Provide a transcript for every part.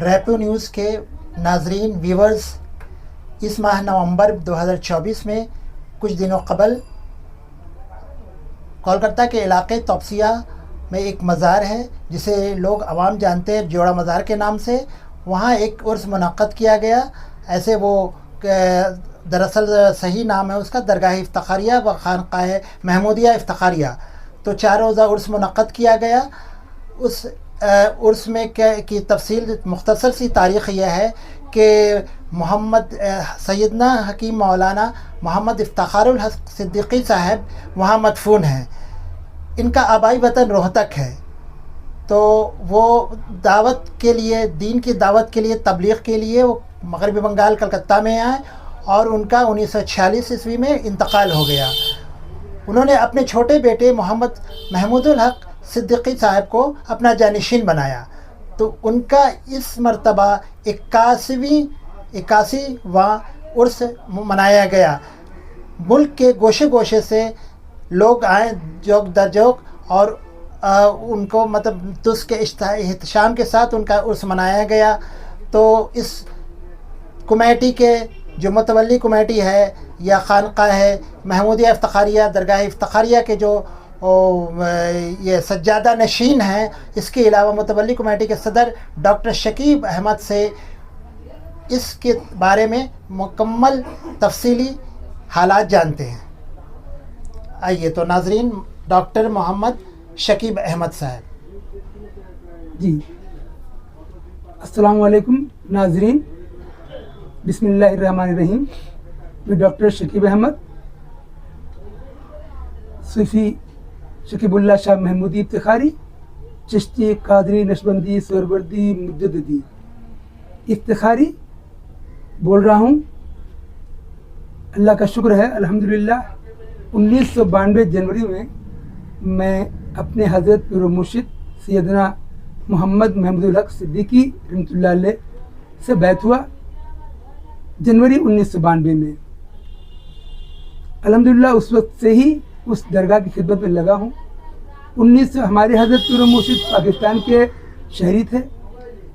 Repo news کے ناظرین viewers, اس ماہ نومبر 2024 میں کچھ دنوں قبل کولکتہ کے علاقے توپسیہ میں ایک مزار ہے جسے لوگ عوام جانتے ہیں جوڑا مزار کے نام سے. وہاں ایک عرس منعقد کیا گیا. ایسے وہ دراصل صحیح نام ہے اس کا درگاہ افتخاریہ و خانقاہ محمودیہ افتخاریہ. تو 4 روزہ عرس منعقد کیا گیا. اس عرس میں کی تفصیل مختصر سی تاریخ یہ ہے کہ محمد سیدنا حکیم مولانا محمد افتخار الحق صدیقی صاحب وہاں مدفون ہیں. ان کا آبائی وطن روہتک ہے. تو وہ دعوت کے لیے، دین کی دعوت کے لیے، تبلیغ کے لیے وہ مغربی بنگال کلکتہ میں آئے اور ان کا 1946 عیسوی میں انتقال ہو گیا. انہوں نے اپنے چھوٹے بیٹے محمد محمود الحق صدیقی صاحب کو اپنا جانشین بنایا. تو ان کا اس مرتبہ 81واں عرس منایا گیا. ملک کے گوشے گوشے سے لوگ آئیں جوک در جوک اور ان کو تس کے احتشام کے ساتھ ان کا عرس منایا گیا. تو اس کمیٹی کے جو متولی کمیٹی ہے یا خانقاہ ہے محمودیہ افتخاریہ درگاہ افتخاریہ کے جو یہ سجادہ نشین ہیں، اس کے علاوہ متولی کمیٹی کے صدر ڈاکٹر شکیب احمد سے اس کے بارے میں مکمل تفصیلی حالات جانتے ہیں. آئیے تو ناظرین، ڈاکٹر محمد شکیب احمد صاحب. جی السلام علیکم ناظرین، بسم اللہ الرحمن الرحیم. میں ڈاکٹر شکیب احمد، صوفی شکیب اللہ شاہ محمودی افتخاری، چشتی قادری نقشبندی سہروردی مجددی افتخاری بول رہا ہوں. اللہ کا شکر ہے الحمدللہ 1992 جنوری میں اپنے حضرت پیر و مرشد سیدنا محمد محمود الحق صدیقی رحمۃ اللہ علیہ سے بیعت ہوا. جنوری 1992 میں الحمدللہ اس وقت سے ہی اس درگاہ کی خدمت میں لگا ہوں. ہمارے حضرت پیر و مرشد پاکستان کے شہری تھے،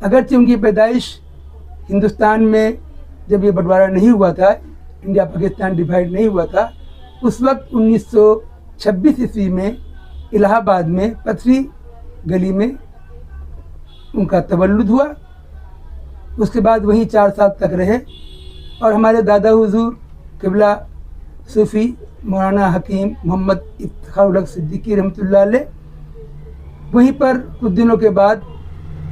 اگرچہ ان کی پیدائش ہندوستان میں جب یہ بٹوارہ نہیں ہوا تھا، انڈیا پاکستان ڈیوائڈ نہیں ہوا تھا، اس وقت 1926 عیسوی میں الہ آباد میں پتھری گلی میں ان کا تولد ہوا. اس کے بعد وہیں 4 سال تک رہے اور ہمارے دادا حضور قبلہ صوفی مولانا حکیم محمد افتخار الحق صدیقی رحمۃ اللہ علیہ وہیں پر کچھ دنوں کے بعد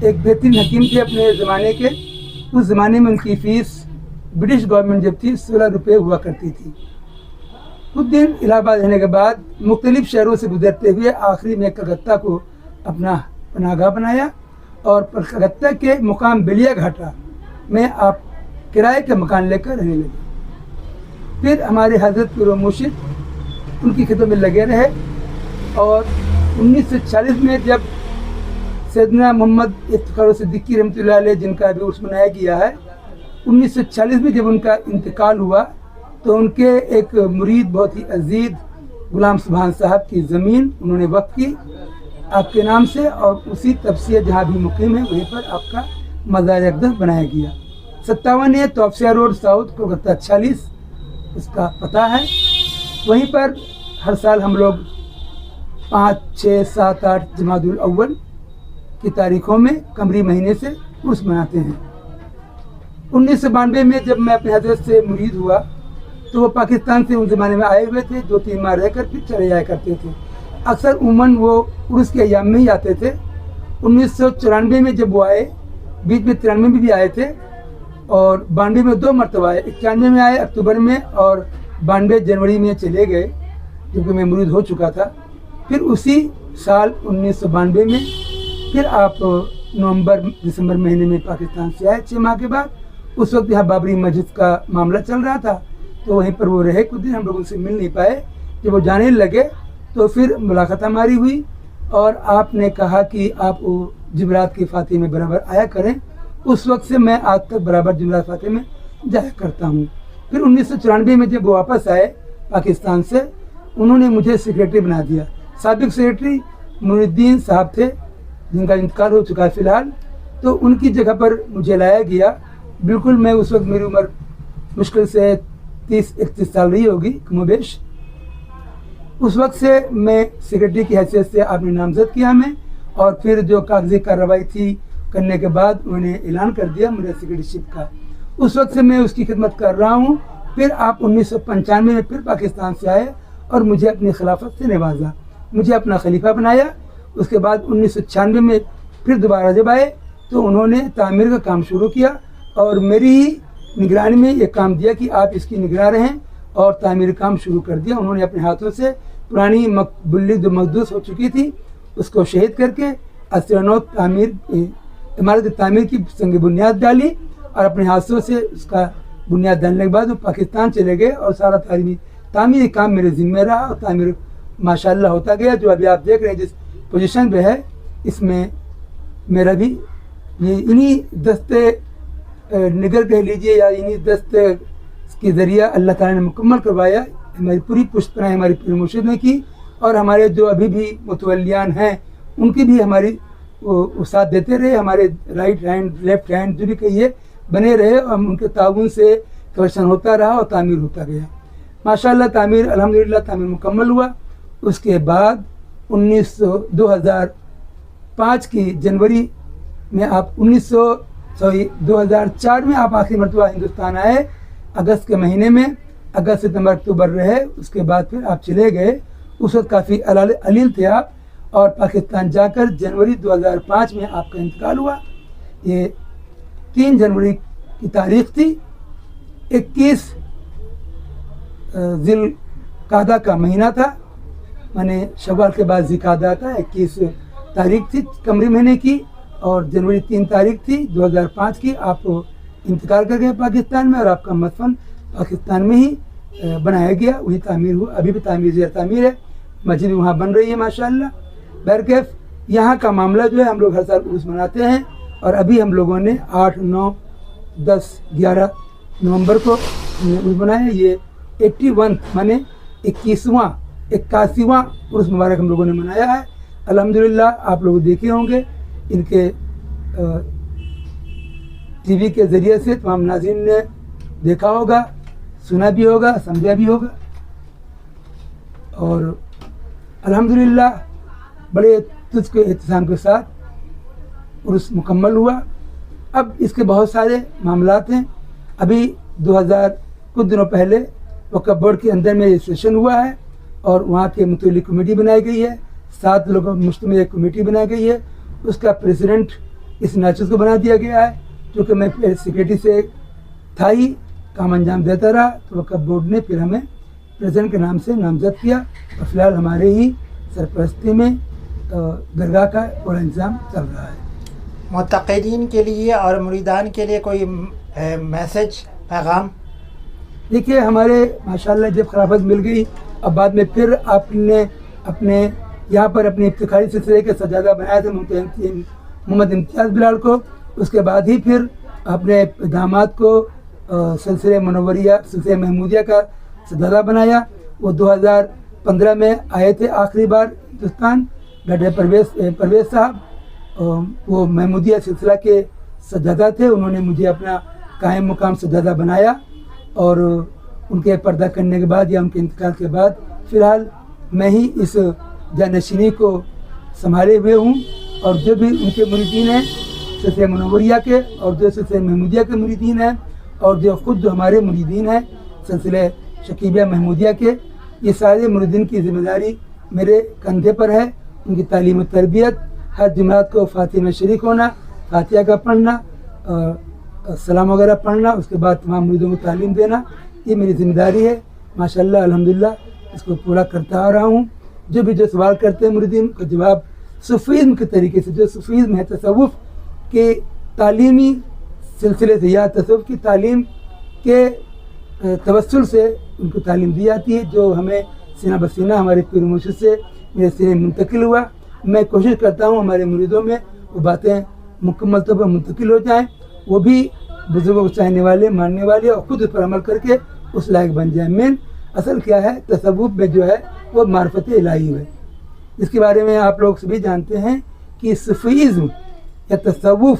ایک بہترین حکیم تھے اپنے زمانے کے. اس زمانے میں ان کی فیس برٹش گورنمنٹ جب تھی 16 روپے ہوا کرتی تھی. کچھ دن الہ آباد رہنے کے بعد مختلف شہروں سے گزرتے ہوئے آخری میں کلکتہ کو اپنا پناہ گاہ بنایا اور کلکتہ کے مقام بلیا گھاٹا میں آپ کرائے کا مکان لے کر رہنے لگے. پھر ہمارے حضرت پیر و مرشد ان کی خدمت میں لگے رہے اور 1940 میں جب سیدنا محمد افتخار صدیقی رحمۃ اللہ علیہ جن کا بھی عرس منایا گیا ہے، 1940 میں جب ان کا انتقال ہوا تو ان کے ایک مرید بہت ہی عزیز غلام سبحان صاحب کی زمین انہوں نے وقف کی آپ کے نام سے، اور اسی توپسیہ جہاں بھی مقیم ہے وہیں پر آپ کا مزار اقدس بنایا گیا. 57 توپسیہ روڈ ساؤتھ کولکتہ 46 اس کا پتہ ہے. وہیں پر ہر سال ہم لوگ 5، 6، 7، 8 جمادی الاول کی تاریخوں میں قمری مہینے سے عرس مناتے ہیں. 1992 میں جب میں اپنے حضرت سے مرید ہوا تو وہ پاکستان سے ان زمانے میں آئے ہوئے تھے، 2-3 ماہ رہ کر پھر چلے جایا کرتے تھے. اکثر عموماً وہ عرس کے ایام میں ہی آتے تھے. 1994 میں جب وہ آئے، بیچ میں 93 میں بھی آئے تھے اور 92 میں 2 مرتبہ آئے. 91 میں آئے اکتوبر میں اور 92 جنوری میں چلے گئے کیونکہ میں مرید ہو چکا تھا. پھر اسی سال 1992 میں پھر آپ نومبر دسمبر مہینے میں پاکستان سے آئے 6 ماہ کے بعد. اس وقت یہاں بابری مسجد کا معاملہ چل رہا تھا تو وہیں پر وہ رہے کچھ دن. ہم لوگ ان سے مل نہیں پائے. جب وہ جانے لگے تو پھر ملاقات ہماری ہوئی اور آپ نے کہا کہ آپ جمعرات کی فاتح میں برابر آیا کریں. اس وقت سے میں آج تک برابر جمعرات فاتح میں جایا کرتا ہوں. پھر 1994 میں جب وہ واپس آئے پاکستان سے، انہوں نے مجھے سیکریٹری بنا دیا. سابق سیکریٹری منیر الدین صاحب تھے جن کا انتقال ہو چکا ہے فی الحال، تو ان کی جگہ پر مجھے لایا گیا. بالکل میں اس وقت میری عمر مشکل سے 30-31 سال رہی ہوگی کم و بیش. اس وقت سے میں سیکرٹری کی حیثیت سے آپ نے نامزد کیا ہمیں, اور پھر جو کاغذی کارروائی تھی کرنے کے بعد انہوں نے اعلان کر دیا میرے سیکرٹری شپ کا. اس وقت سے میں اس کی خدمت کر رہا ہوں. پھر آپ 1995 میں پھر پاکستان سے آئے اور مجھے اپنی خلافت سے نوازا, مجھے اپنا خلیفہ بنایا. اس کے بعد 1996 میں پھر دوبارہ جب آئے تو انہوں نے تعمیر کا کام شروع کیا, اور میری ہی نگرانی میں یہ کام دیا کہ آپ اس کی نگراں رہیں, اور تعمیر کام شروع کر دیا. انہوں نے اپنے ہاتھوں سے پرانی بلی جو مقدوس ہو چکی تھی اس کو شہید کر کے اسرانو تعمیر عمارت تعمیر کی سنگ بنیاد ڈالی, اور اپنے ہاتھوں سے اس کا بنیاد ڈالنے کے بعد وہ پاکستان چلے گئے, اور سارا تعمیری کام میرے ذمہ رہا, اور تعمیر ماشاءاللہ ہوتا گیا. جو ابھی آپ دیکھ رہے ہیں جس پوزیشن پہ ہے, اس میں میرا بھی انہی دستے نگر کہہ لیجئے یا انہی دستے کے ذریعہ اللہ تعالیٰ نے مکمل کروایا. ہماری پوری پشت پناہی ہماری پیر مرشد نے کی, اور ہمارے جو ابھی بھی متولیان ہیں ان کی بھی ہماری وہ ساتھ دیتے رہے. ہمارے رائٹ ہینڈ لیفٹ ہینڈ جو بھی کہیے بنے رہے, اور ان کے تعاون سے کنسٹرکشن ہوتا رہا اور تعمیر ہوتا گیا. ماشاءاللہ تعمیر الحمدللہ تعمیر مکمل ہوا. اس کے بعد 2005 کی جنوری میں آپ 2004 میں آپ آخری مرتبہ ہندوستان آئے, اگست کے مہینے میں. اگست ستمبر اکتوبر رہے, اس کے بعد پھر آپ چلے گئے. اس وقت کافی علیل تھے آپ, اور پاکستان جا کر جنوری 2005 میں آپ کا انتقال ہوا. یہ 3 جنوری کی تاریخ تھی. 21 ذی القعدہ کا مہینہ تھا, میں شوال کے بعد ذی القعدہ تھا. 21 تاریخ تھی قمری مہینے کی, اور جنوری 3 تاریخ تھی 2005 کی. آپ انتقال کر گئے پاکستان میں, اور آپ کا مدفن پاکستان میں ہی بنایا گیا, وہی تعمیر ہوا. ابھی بھی تعمیر زیر تعمیر ہے, مسجد بھی وہاں بن رہی ہے ماشاءاللہ. بہرکیف یہاں کا معاملہ جو ہے, ہم لوگ ہر سال عرس مناتے ہیں, اور ابھی ہم لوگوں نے 8, 9, 10, 11 نومبر کو عرس منایا. یہ 81 مانے 81واں عرس مبارک ہم لوگوں نے منایا ہے الحمدللہ. آپ لوگ دیکھے ہوں گے ان کے ٹی وی کے ذریعے سے, تمام ناظرین نے دیکھا ہوگا, سنا بھی ہوگا, سمجھا بھی ہوگا. اور الحمدللہ بڑے تجھ کے احتسام کے ساتھ عرس مکمل ہوا. اب اس کے بہت سارے معاملات ہیں. ابھی 2000 کچھ دنوں پہلے وقف بورڈ کے اندر میں رجسٹریشن ہوا ہے, اور وہاں کے متعلق کمیٹی بنائی گئی ہے. 7 لوگوں مشتمل ایک کمیٹی بنائی گئی ہے. اس کا پریزیڈنٹ اس نیچرز کو بنا دیا گیا ہے, چونکہ میں سیکریٹری سے تھا ہی, کام انجام دیتا رہا, تو وقف بورڈ نے پھر ہمیں پریزیڈنٹ کے نام سے نامزد کیا. اور فی الحال ہمارے ہی سرپرستی میں درگاہ کا پورا انتظام چل رہا ہے. معتقدین کے لیے اور مریدان کے لیے کوئی میسج, پیغام؟ دیکھیے ہمارے ماشاءاللہ جب خلافت مل گئی, اب بعد میں پھر آپ نے اپنے یہاں پر اپنے افتخاری سلسلے کے سجادہ بنایا تھا محمد امتیاز بلال کو. اس کے بعد ہی پھر اپنے داماد کو سلسلہ منوریہ سلسلہ محمودیہ کا سجادہ بنایا. وہ 2015 میں آئے تھے آخری بار ہندوستان, ڈاکٹر پرویز صاحب, وہ محمودیہ سلسلہ کے سجادہ تھے. انہوں نے مجھے اپنا قائم مقام سجادہ بنایا, اور ان کے پردہ کرنے کے بعد یا ان کے انتقال کے بعد فی الحال میں ہی اس جانشینی کو سنبھالے ہوئے ہوں. اور جو بھی ان کے مریدین ہیں سلسلہ منوریہ کے, اور جو سلسلہ محمودیہ کے مریدین ہیں, اور جو خود جو ہمارے مریدین ہیں سلسلہ شکیبیہ محمودیہ کے, یہ سارے مریدین کی ذمہ داری میرے کندھے پر ہے. ان کی تعلیم و تربیت, ہر جمعرات کو فاتحہ میں شریک ہونا, فاتحہ کا پڑھنا, سلام وغیرہ پڑھنا, اس کے بعد تمام مریدوں کو تعلیم دینا, یہ میری ذمہ داری ہے. ماشاءاللہ الحمدللہ اس کو پورا کرتا آ رہا ہوں. جو سوال کرتے ہیں مریدین کا جواب صوفیزم کے طریقے سے, جو صوفیزم ہے تصوف کے تعلیمی سلسلے سے یا تصوف کی تعلیم کے توسل سے ان کو تعلیم دی جاتی ہے, جو ہمیں سینہ بسینہ ہمارے پیر مرشد سے میرے سینے منتقل ہوا. میں کوشش کرتا ہوں ہمارے مریدوں میں وہ باتیں مکمل طور پر منتقل ہو جائیں, وہ بھی بزرگوں کو چاہنے والے, ماننے والے, اور خود اس پر عمل کر کے اس لائق بن جائیں. مین اصل کیا ہے تصوف میں جو ہے وہ معرفت الہی ہے. اس کے بارے میں آپ لوگ سبھی جانتے ہیں کہ صوفیزم یا تصوف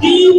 3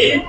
1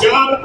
4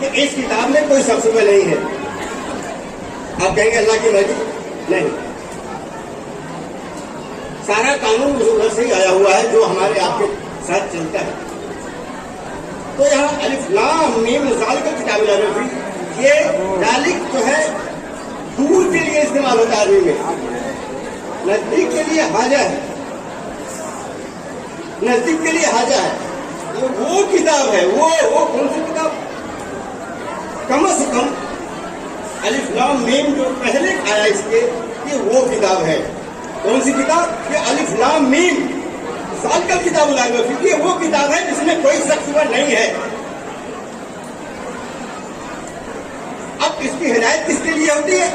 کہ اس کتاب میں کوئی سبسبہ نہیں ہے. آپ کہیں گے اللہ کی مرضی نہیں, سارا قانون ادھر سے ہی آیا ہوا ہے جو ہمارے آپ کے ساتھ چلتا ہے. تو یہاں الف لام میم ذالک کتاب لا ریب فیہ, یہ ذالک جو ہے دور کے لیے استعمال ہوتا ہے عربی میں, نزدیک کے لیے حاجہ ہے, نزدیک کے لیے حاجہ ہے. وہ کتاب ہے, وہ کون سی کتاب؟ کم از کم الف لام میم جو پہلے آیا اس کے, یہ وہ کتاب ہے. کون سی کتاب؟ یہ الف لام میم ذالک کتاب لا ریب فیہ, یہ وہ کتاب ہے جس میں کوئی شک شبہ نہیں ہے. اب اس کی ہدایت کس کے لیے ہوتی ہے؟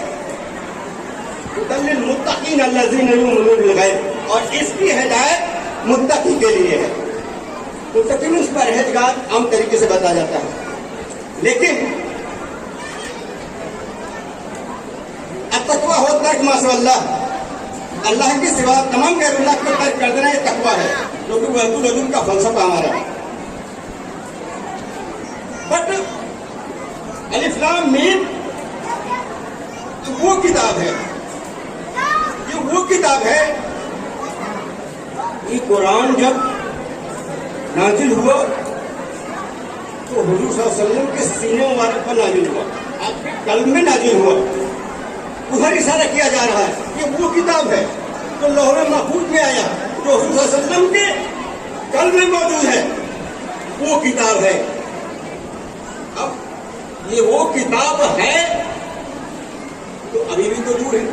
ھدی للمتقین الذین یؤمنون بالغیب, اور اس کی ہدایت متقی کے لیے ہے. متقین اس پر پرہیزگار عام طریقے سے بتایا جاتا ہے. لیکن التقویٰ ہو ترک ما سوى اللہ, اللہ کے سوا تمام غیر اللہ کو ترک کر دینا, یہ تقویٰ ہے, جو کہ وحدت الوجود کا فلسفہ ہمارا ہے. بٹ الف لام میم وہ کتاب ہے, یہ وہ کتاب ہے. یہ قرآن جب نازل ہوا تو حضور صلی اللہ علیہ وسلم کے سینے مبارک پر نازل ہوا, آپ کے قلب میں نازل ہوا, ادھر اشارہ کیا جا رہا ہے. یہ وہ کتاب ہے جو لوح محفوظ میں آیا, جو حضور صلی اللہ علیہ وسلم کے قلب میں موجود ہے, وہ کتاب ہے. اب یہ وہ کتاب ہے تو ابھی بھی تو دور ہے.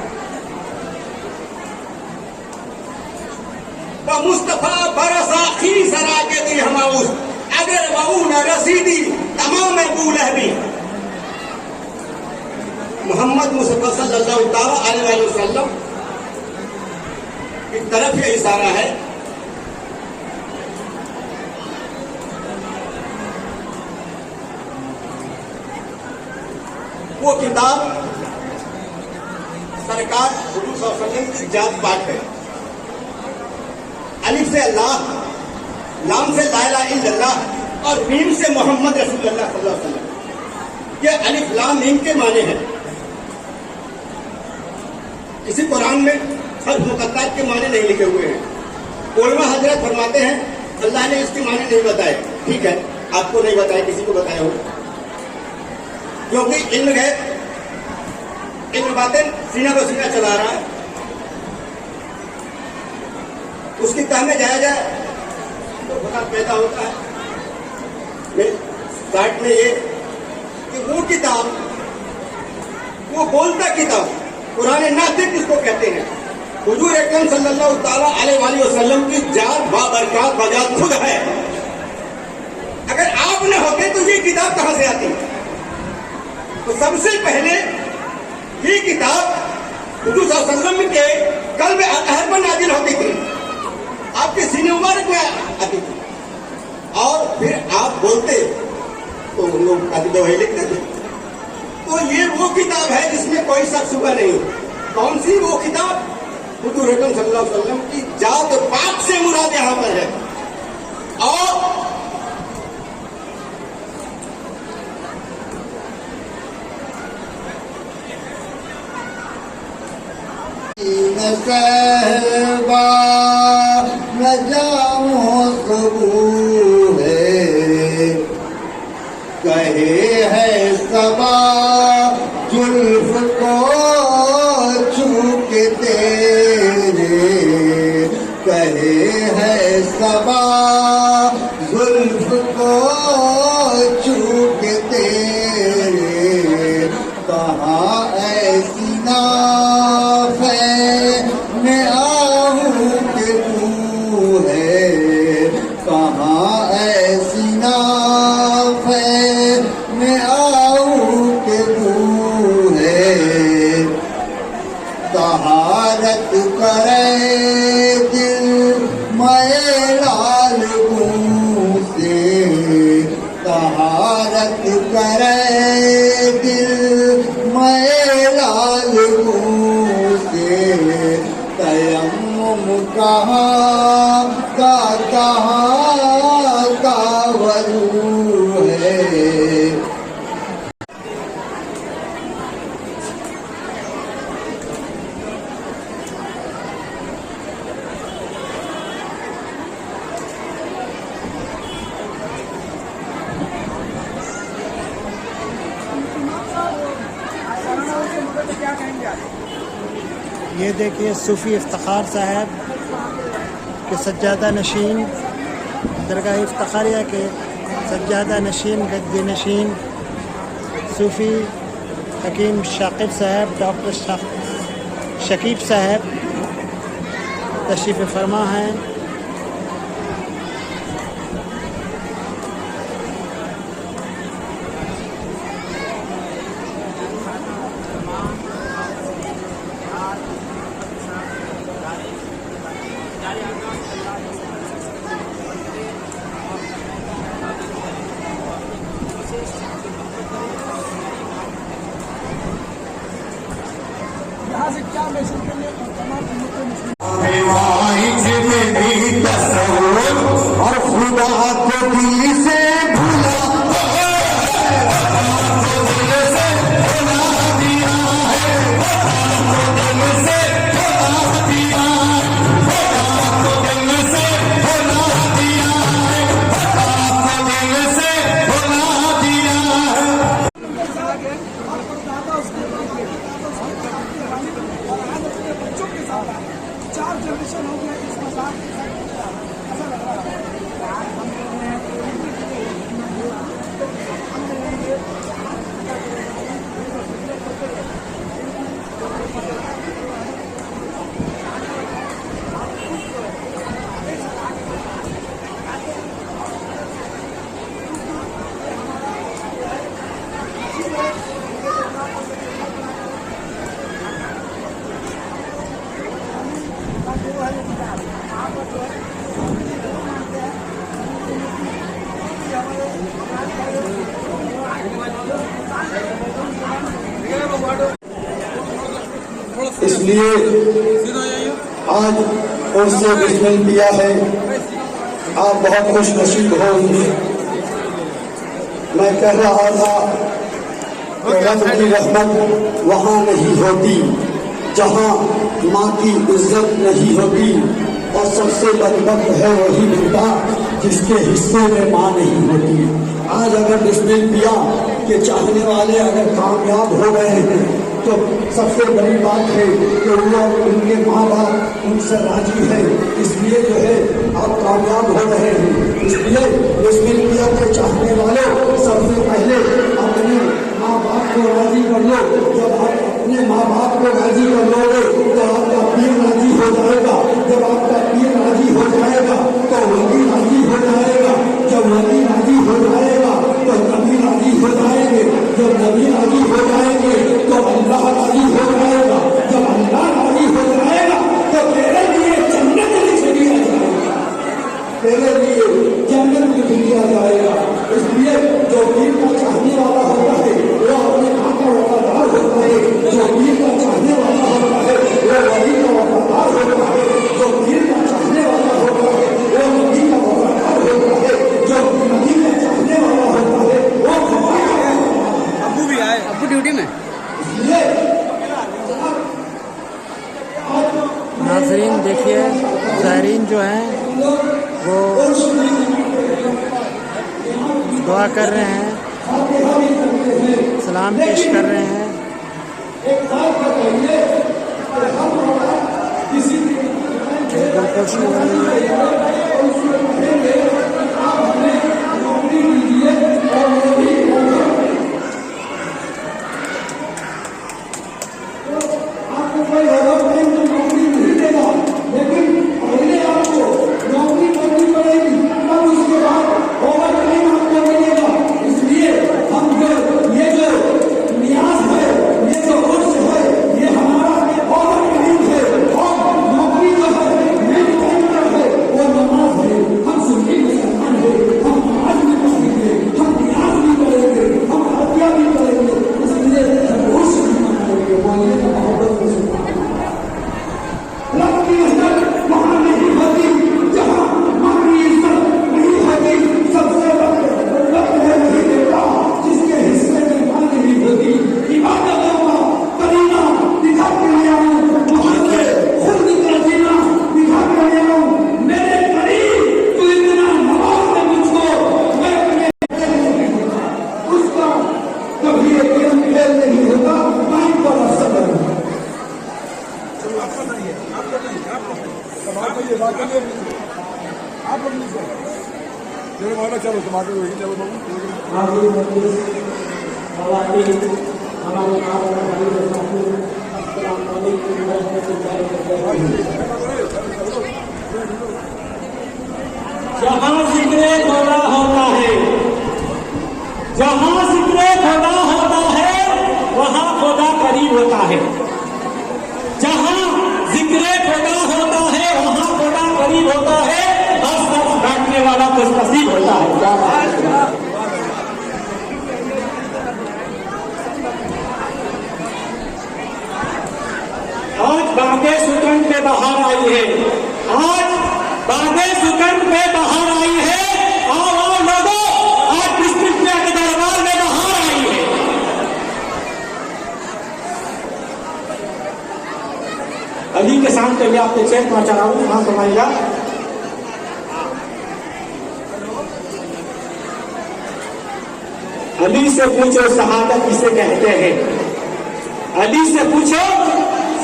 مصطفیٰ برساخی سرا کے دی ہماؤس, اگر وہ نہ رسیدی تمام ابو لہبی. محمد مصطفیٰ صلی اللہ تعالی علیہ وسلم کی طرف یہ اشارہ ہے. وہ کتاب سرکار حضور صلی اللہ علیہ وسلم کی ذات پاک ہے. الف سے اللہ, لام سے لا الہ الا اللہ, اور میم سے محمد رسول اللہ صلی اللہ علیہ وسلم. یہ الف لام میم کے معنی ہیں. اسی قرآن میں حرف مقطعات کے معنی نہیں لکھے ہوئے ہیں. علماء حضرت فرماتے ہیں اللہ نے اس کے معنی نہیں بتائے. ٹھیک ہے, آپ کو نہیں بتائے, کسی کو بتایا ہو, کیونکہ علم غیب, علم باطن سینہ بہ سینہ چلا رہا ہے. اس کی تہ میں جایا جائے تو خدا پیدا ہوتا ہے. ساتھ میں یہ کہ وہ کتاب, وہ بولتا کتاب, قرآن ناطق جس کو کہتے ہیں, حضور اکرم صلی اللہ تعالیٰ علیہ وآلہ وسلم کی ذات بابرکات بذات خود ہے. اگر آپ نہ ہوتے تو یہ کتاب کہاں سے آتی؟ تو سب سے پہلے یہ کتاب حضور صلی اللہ علیہ وسلم کے قلب اطہر پر نازل ہوتی تھی, آپ کے سینے مبارک میں آتی تھی, اور پھر آپ بولتے تو ہم لوگ کاتب وحی لکھتے تھے. تو یہ وہ کتاب ہے جس میں کوئی شک شبہ نہیں. کون سی وہ کتاب؟ حضور اکرم صلی اللہ علیہ وسلم کی ذات پاک سے مراد یہاں پر ہے. اور صحبا نہ جاؤں قبول ہے, کہے ہے صبا زلف کو چھو کے تیرے, کہے ہے صبا زلف کو چھو کے تیرے, کہاں ایسی ناف میں آہوں کہ تو ہے, کہاں ایسی ناف میں آہوں کہ تو ہے. طہارت کرے دل میں لال گوں سے, طہارت کرے دل میں لال گوں سے, تیمم کہاں کا وضو ہے, یہ دیکھیے صوفی افتخار صاحب کے سجادہ نشین، درگاہ افتخاریہ کے سجادہ نشین، گدی نشین صوفی حکیم شاقب صاحب، ڈاکٹر شکیب صاحب تشریف فرما ہیں۔ اور خدا کو دل سے بھلا دیا ہے، دل سے بھلا دیا دل سے بھلا دیا دل سے بھلا دیا چار جنریشن ہو گیا اس مزار کے ساتھ ایسا لگ رہا ہے۔ اس لیے آج ان سے بسمل دیا ہے، آپ بہت خوش نصیب ہو۔ میں کہہ رہا تھا کہ رب کی رحمت وہاں نہیں ہوتی جہاں ماں کی عزت نہیں ہوتی، اور سب سے بدبخت ہے وہی بیٹا جس کے حصے میں ماں نہیں ہوتی۔ آج اگر بسمل دیا کہ چاہنے والے اگر کامیاب ہو گئے ہیں تو سب سے بڑی بات ہے کہ وہ ان کے ماں باپ ان سے راضی ہے، اس لیے جو ہے آپ کامیاب ہو رہے ہیں۔ اس لیے بسمل دیا کے چاہنے والوں سب سے پہلے اپنے ماں باپ کو راضی کر لو۔ جب آپ اپنے ماں باپ کو راضی کر لو گے تو آپ کا پیر راضی ہو جائے گا، جب آپ کا پیر راضی ہو جائے گا تو ولی راضی ہو جائے گا، جب ولی راضی ہو جائے گا تو نبی راضی ہو جائیں گے، جب نبی راضی ہو جائیں گے تو اللہ راضی ہو جائے گا، جب اللہ راضی ہو جائے گا تو تیرے لیے جنت لکھ دیا جائے گا، تیرے لیے جنت لکھ دیا جائے گا۔ اس لیے جو پیر کا چاہنے والا ہوتا ہے وہ اپنے ماں کا وفادار ہوتا ہے، جو پیر کا چاہنے والا ہوتا ہے وہ ولی کا وفادار ہوتا ہے، جو پیر کا چاہنے والا ہوتا ہے وہ نبی کا وفادار ہوتا ہے، جو نبی کا چاہنے والا ہوتا ہے وہ خدا کا ابو بھی آئے، ابو ڈیوٹی میں۔ ناظرین دیکھیے زائرین جو ہیں وہ دعا کر رہے ہیں، سلام پیش کر رہے ہیں۔ بالکل ہمارا جہاں ذکر خدا ہوتا ہے، جہاں ذکر خدا ہوتا ہے وہاں خدا قریب ہوتا ہے، جہاں ذکر خدا ہوتا ہے وہاں خدا قریب ہوتا ہے، اور سب بیٹھنے والا خوش نصیب ہوتا ہے. کیا بات ہے. آج باغے سکن پہ بہار آئی ہے، آج باغے سکن پہ بہار آئی ہے. آؤ لوگوں، آج ڈسٹرکٹ کے دربار میں بہار آئی ہے. علی کے سامنے میں آپ کے چیک پہنچا رہا ہوں، وہاں سمجھ گا. علی سے پوچھو شہادت کسے کہتے ہیں، علی سے پوچھو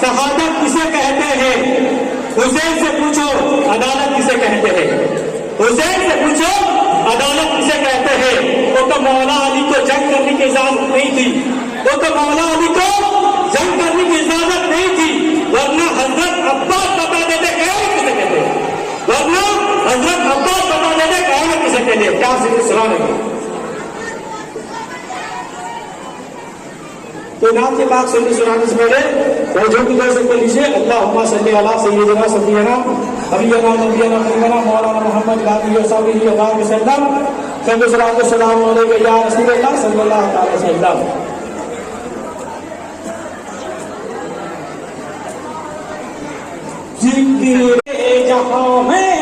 شہادت کسے کہتے ہیں. حسین سے پوچھو عدالت کسے کہتے ہیں، حسین سے پوچھو عدالت کسے کہتے ہیں. وہ تو مولا علی کو جنگ کرنے کی اجازت نہیں تھی، وہ تو مولا علی کو جنگ کرنے کی اجازت نہیں تھی، ورنہ حضرت عباس بتا دیتے قیامت کسے کہتے ہیں، ورنہ حضرت عباس بتا دیتے قیامت کسے کہتے ہیں. کیا صرف سلام ہے. تو نام کے بعد سنانے سے پہلے جو کی طرف سے لیجیے. اللہم صلی علی سیدنا سیدنا حبیبنا نبینا مولانا مولانا محمد علیہ وسلم صلی اللہ علیہ وسلم علیہ یا رسول اللہ صلی اللہ علیہ وسلم. ذکر جہاں میں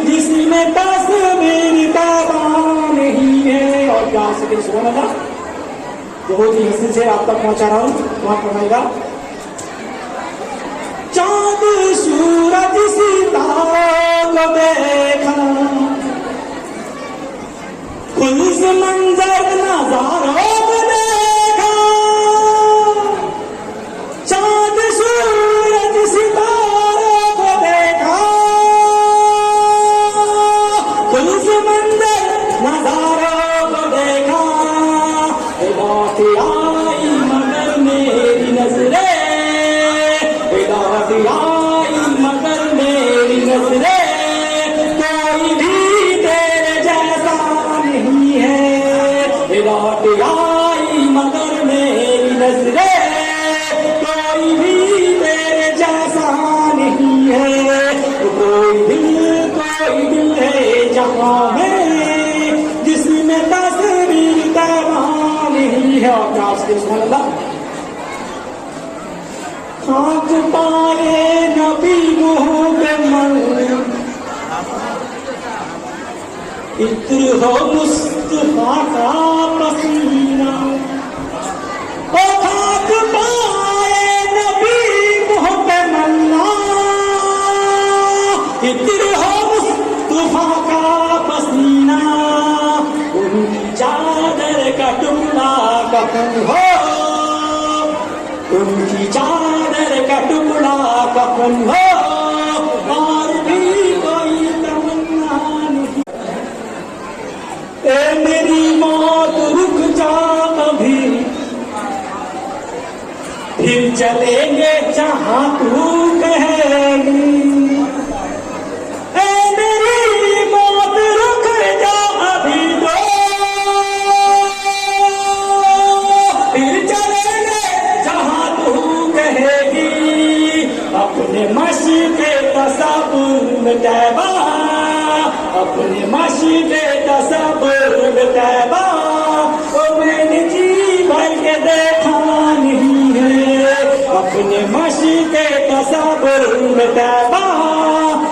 جس میں تصویر تابا نہیں ہے. اور کیا ذکر سبحان اللہ بہت ہی حسن سے آپ تک پہنچا رہا ہوں. وہاں فرمائے گا چاند سورج ستاروں کو دیکھا، خلوص منظر نظاروں کو دیکھا. چاند سورج ستاروں کو دیکھا، خلوص منظر نظاروں کو دیکھا. آئی مگر میری نظریں، ہدایت آئی مگر میری نظریں، کوئی بھی تیرے جیسا نہیں ہے. ہدایت آئی مگر میری نظریں، کوئی بھی تیرے جیسا نہیں ہے. کوئی دل ہے جہاں میں جس میں تصویر تیرا نہیں ہے. اور کیا اس کے سبحان اللہ. خاک پائے نبی نوح کے من، عطر ہو مصطفیٰ کا پسینہ. او خاک پائے نبی نوح کے من، عطر ہو مصطفیٰ کا پسینہ. ان کی چادر کا ٹکڑا کفن ہو، ان کی چادر کا ٹکڑا کفن ہو، اور بھی کوئی تمنا نہیں. اے میری موت رک جا ابھی، پھر چلیں گے جہاں تو کہے گی. اے میری موت رک جا ابھی تو پھر چلیں گے جہاں تو کہے گی. اپنے مشق تصور میں طیبہ، اپنے مشق تصور میں طیبہ، وہ میں نے جی بھر کے دیکھا نہیں ہے. اپنے مشق تصور میں طیبہ،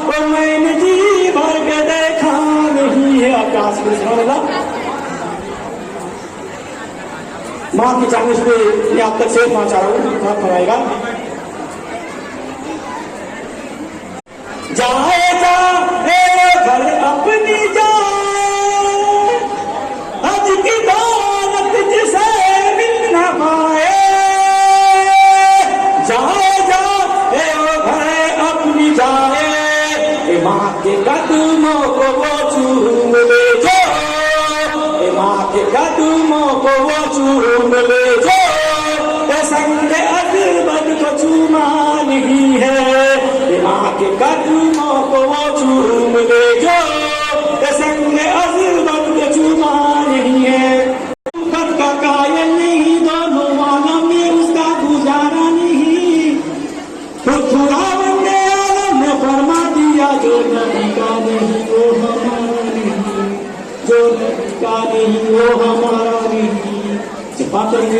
وہ میں نے جی بھر کے دیکھا نہیں ہے. آکاش میں سبحان اللہ. ماں کی جانب پہ یہ آپ تک سے پہنچا رہا ہوں. بات فرمائے گا جائے جا گھر اپنی جائے، حج کی دولت جسے مل نہ پائے. جائے جا گھر اپنی جائے، ماں کے قدموں کو وہ چوم لے جو